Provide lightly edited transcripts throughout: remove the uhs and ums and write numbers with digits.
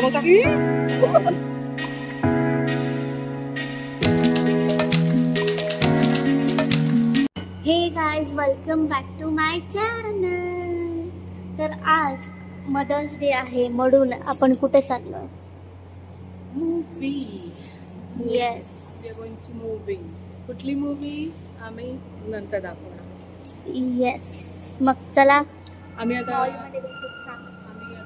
Samosa hey guys, welcome back to my channel. तर आज Mother's Day आहे म्हणून आपण कुठे चाललोय? Movie. Yes, we are going to movie. कुठली मूवी आम्ही नंतर दाखवणार. येस. मग चला, आम्ही आता हॉलमध्ये भेटू.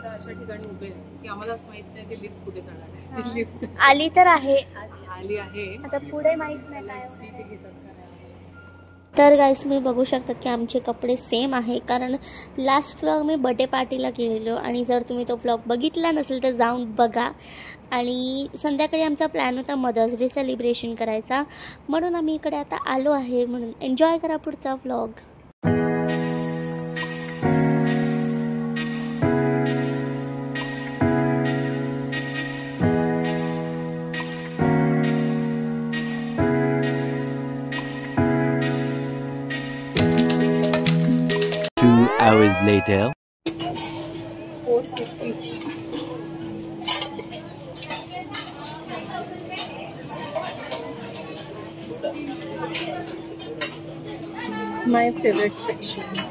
अशा ठिकाणी उभे आहे की आम्हालाच माहित नाही ती लिफ्ट कुठे जाणार आहे. लिफ्ट आली तर आहे, आली आहे, आता पुढे माहित नाही काय सीट होणार. घेतात का नाही. तर गाईस, मी बघू शकता की आमचे कपडे सेम आहे, कारण लास्ट व्लॉग मी बर्थडे पार्टीला गेलेलो आणि जर तुम्ही तो व्लॉग बघितला नसेल तर जाऊन बघा. आणि संध्याकाळी आमचा प्लॅन होता मदर्स डे सेलिब्रेशन करायचा, म्हणून आम्ही इकडे आता आलो आहे. म्हणून एन्जॉय करा पुढचा vlog. Hours later. My favorite section.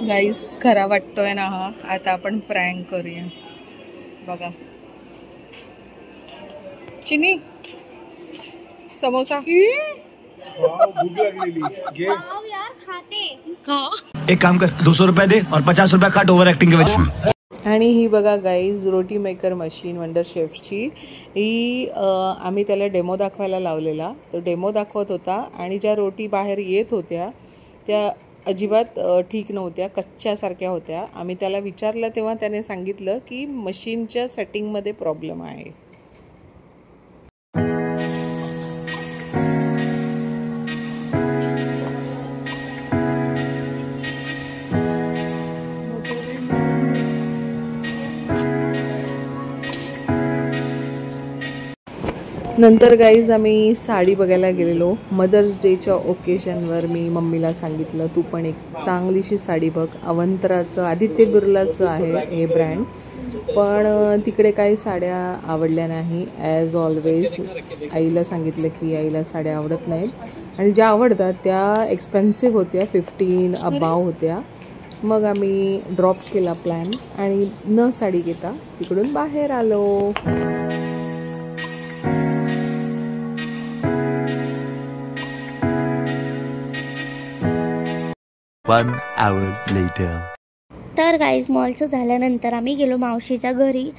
गाईस, खरा वाटतोय ना हा. आता आपण प्रँक करूया. बघा, चिनी समोसा. भूक लागलेली घे. एक काम कर, 200 रुपए दे और 50 रुपए काट ओवर एक्टिंग के वजह. आणि ही बघा गाईज, रोटी मेकर मशीन वंडर शेफची. ही आम्ही त्याला डेमो दाखवायला लावलेला. तो डेमो दाखवत होता आणि ज्या रोटी बाहेर येत होत्या त्या अजिबात ठीक नव्हत्या, कच्च्यासारख्या होत्या. आम्ही त्याला विचारलं तेव्हा त्याने सांगितलं की मशीनच्या सेटिंगमध्ये प्रॉब्लेम आहे. नंतर गाईज आम्ही साडी बघायला गेलेलो. मदर्स डेच्या ओकेजनवर मी मम्मीला सांगितलं तू पण एक चांगलीशी साडी बघ. अवंतराचं, आदित्य बिर्लाचं आहे हे ब्रँड, पण तिकडे काही साड्या आवडल्या नाही. ॲज ऑलवेज आईला सांगितलं की आईला साड्या आवडत नाहीत आणि ज्या आवडतात त्या एक्सपेन्सिव्ह होत्या, 15 अबाव होत्या. मग आम्ही ड्रॉप केला प्लॅन आणि न साडी घेता तिकडून बाहेर आलो. 1 hour later. तर गाईज, मॉलचं झाल्यानंतर आम्ही गेलो मावशीच्या घरी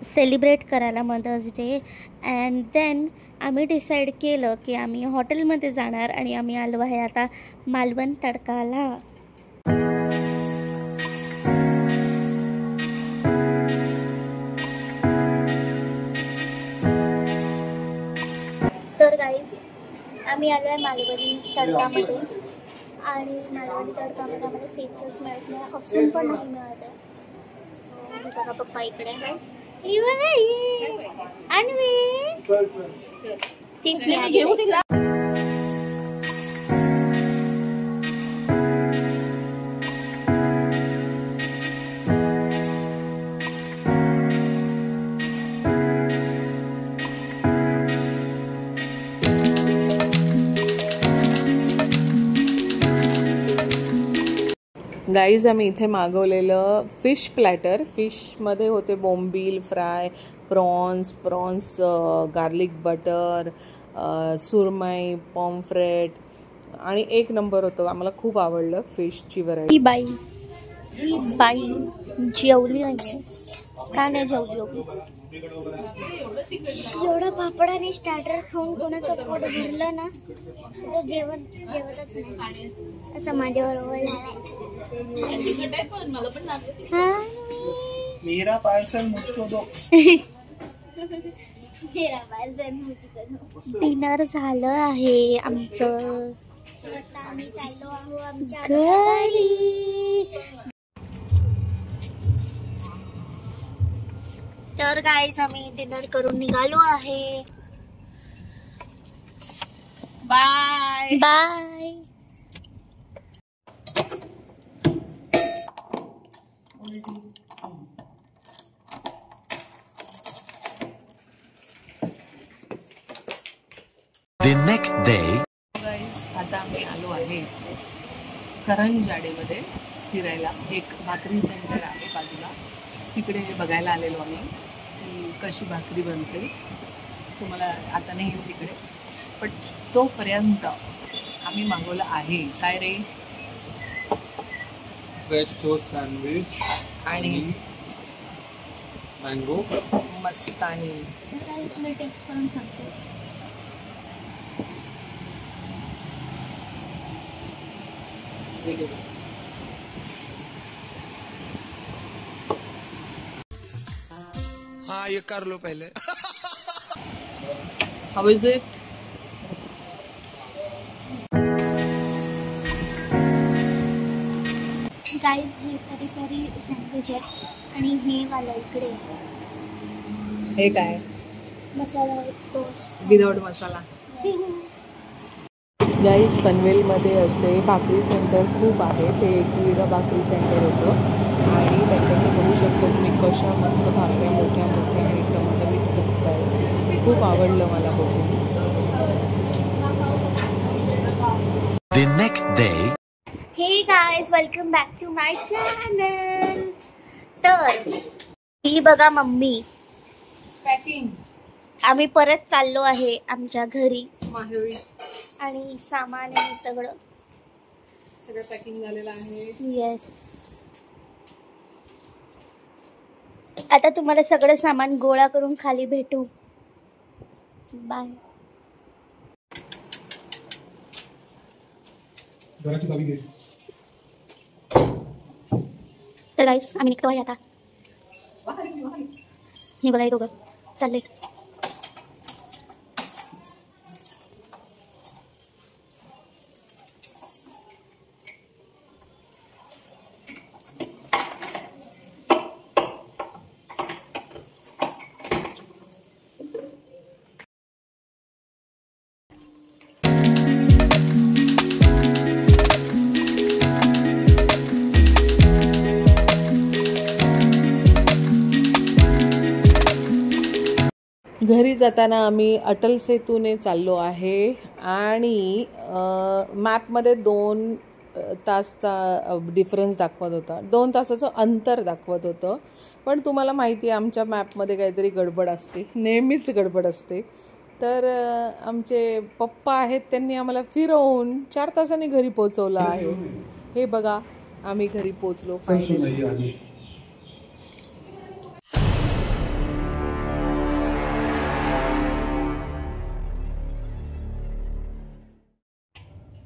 सेलिब्रेट करायला मदर्स डे. अँड देन आम्ही डिसाईड केलं की आम्ही हॉटेलमध्ये जाणार आणि आम्ही आलो आहे आता मालवण तडकाला. तर गाईज, आम्ही आलो आहे मालवणी तडकामध्ये आणि मालवणी तडकामध्ये आम्हाला सीट्सच मिळत नाही, असून पण नाही मिळत आहे. सो बघा, पप्पा इकडे सीट्स मिळाली. गाईज, आम्ही इथे मागवलेलं फिश प्लॅटर. फिशमध्ये होते bombil fry, prawns, garlic butter, surmai, pomfret आणि एक नंबर होतं. आम्हाला खूप आवडलं फिशची व्हरायटी. ही बाई जेवली नाही, का नाही जेवली होती? एवढा पापड आणि स्टार्टर खाऊन कोणाचं पोट भरलं ना तो जेवतच नाही, असं माझ्याबरोबर झालंय. मेरा पार्सल मुझको दो. डिनर झालं आहे आमचं. आता आम्ही चाललो आहोत आमच्या घरी. तर गाईज आम्ही डिनर करून निघालो आहे. Bye bye. The next day. Guys, आता आम्ही आलो आहे करंजाडेमध्ये फिरायला. एक भाकरी सेंटर आहे बाजूला, तिकडे बघायला आलेलो आम्ही की कशी भाकरी बनते. तुम्हाला आता नाही येईल तिकडे, पण तोपर्यंत आम्ही मागवलं आहे काय रे, फ्रेश टोस्ट सँडविच आणि मँगो मस्तानी. मी टेस्ट करून सांगते. हाँ ये कर लो पहले. हाउ इज इट? गाईज हे पेरी पेरी सँडविच आहे आणि हे वाला इकडे हे काय? मसाला टोस्ट विदाउट मसाला. गाईज, पनवेलमध्ये असे भाकरी सेंटर खूप आहे. ते एकविरा भाकरी सेंटर होतं आणि त्याच्यात बघू शकतो तुम्ही कशा मस्त भाकऱ्या मोठ्या मोठ्या आणि टमटमीत फुगत आहेत. खूप आवडलं मला बघून. The next day. Hey guys, welcome back to my channel. तर ही बघा मम्मी, पॅकिंग आम्ही परत चाललो आहे आमच्या घरी माहेरी. आणि सामान आहे सगळं पॅकिंग झालेलं आहे. येस. आता तुम्हाला सगळं सामान गोळा करून खाली भेटू. बाय. घराची चावी घे. तर गाईस आम्ही निघतोय आता. हे बघा हे दोघं चालले. घरी जाताना आम्ही अटल सेतूने चाललो आहे आणि मॅपमध्ये 2 तासचा डिफरन्स दाखवत होता. 2 तासाचं अंतर दाखवत होतं. पण तुम्हाला माहिती आहे आमच्या मॅपमध्ये काहीतरी गडबड असते, नेहमीच गडबड असते. तर आमचे पप्पा आहेत, त्यांनी आम्हाला फिरवून 4 तासांनी घरी पोचवलं आहे. हे बघा आम्ही घरी पोचलो.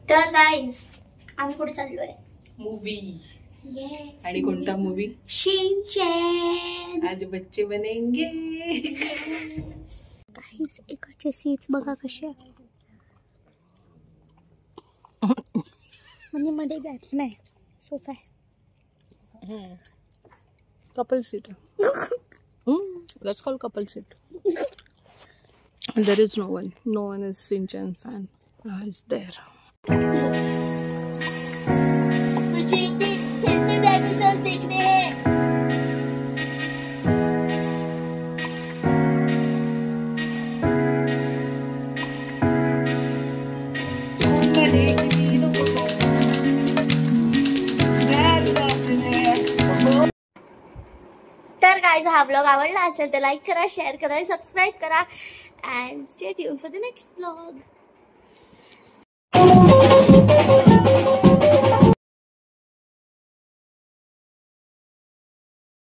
तर गाईज आम्ही कुठे चाललोय? मूवी. येस. आणि कोणता मूवी? शिनचॅन. आज बच्चे बनेंगे. गाईज इकडचे सीट्स बघा कसे म्हणजे मध्ये गॅप नाही, सोफा आहे. Couple seat. That's called couple seat. And there is no one. No one is Shinchan fan. Is there? मुझे एक दिन फिर से डायनासोर देखने हैं. तर गाइस हा व्लॉग आवडला असेल तर लाईक करा, शेअर करा, सबस्क्राईब करा and stay tune for the next vlog.